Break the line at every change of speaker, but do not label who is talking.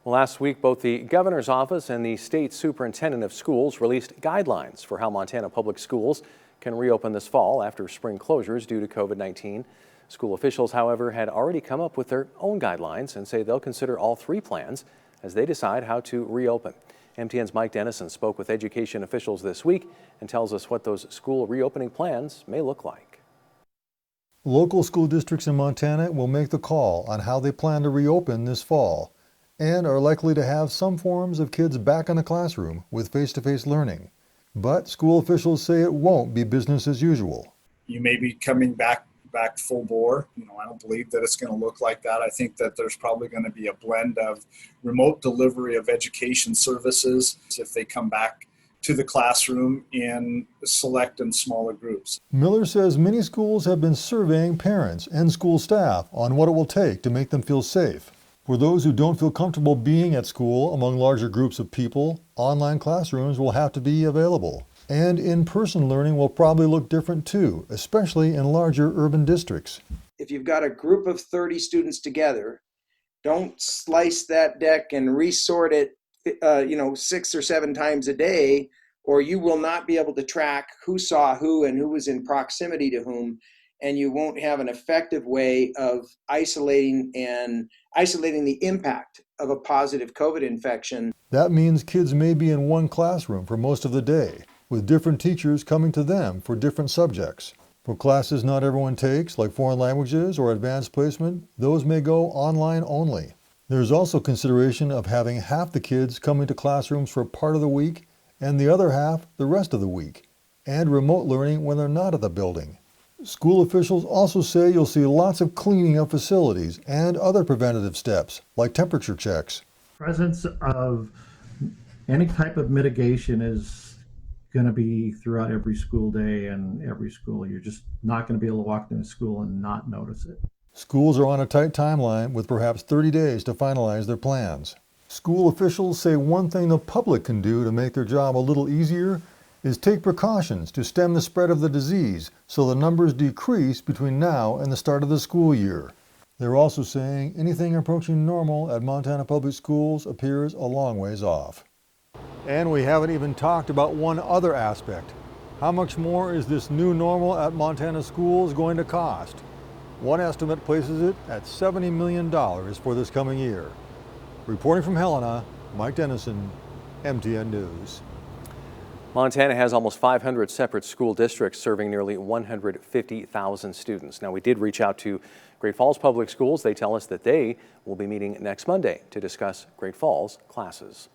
Well, last week, both the governor's office and the state superintendent of schools released guidelines for how Montana public schools can reopen this fall after spring closures due to COVID-19. School officials, however, had already come up with their own guidelines and say they'll consider all three plans as they decide how to reopen. MTN's Mike Dennison spoke with education officials this week and tells us what those school reopening plans may look like.
Local school districts in Montana will make the call on how they plan to reopen this fall and are likely to have some forms of kids back in the classroom with face-to-face learning. But school officials say it won't be business as usual.
You may be coming back full bore. I don't believe that it's going to look like that. I think that there's probably going to be a blend of remote delivery of education services if they come back to the classroom in select and smaller groups.
Miller says many schools have been surveying parents and school staff on what it will take to make them feel safe. For those who don't feel comfortable being at school among larger groups of people, online classrooms will have to be available. And in-person learning will probably look different too, especially in larger urban districts.
If you've got a group of 30 students together, don't slice that deck and resort it 6 or 7 times a day, or you will not be able to track who saw who and who was in proximity to whom, and you won't have an effective way of isolating the impact of a positive COVID infection.
That means kids may be in one classroom for most of the day, with different teachers coming to them for different subjects. For classes not everyone takes, like foreign languages or advanced placement, those may go online only. There's also consideration of having half the kids coming to classrooms for part of the week and the other half the rest of the week, and remote learning when they're not at the building. School officials also say you'll see lots of cleaning of facilities and other preventative steps, like temperature checks.
Presence of any type of mitigation is going to be throughout every school day and every school. You're just not going to be able to walk into school and not notice it.
Schools are on a tight timeline with perhaps 30 days to finalize their plans. School officials say one thing the public can do to make their job a little easier is take precautions to stem the spread of the disease so the numbers decrease between now and the start of the school year. They're also saying anything approaching normal at Montana Public Schools appears a long ways off. And we haven't even talked about one other aspect. How much more is this new normal at Montana schools going to cost? One estimate places it at $70 million for this coming year. Reporting from Helena, Mike Dennison, MTN News.
Montana has almost 500 separate school districts serving nearly 150,000 students. Now, we did reach out to Great Falls Public Schools. They tell us that they will be meeting next Monday to discuss Great Falls classes.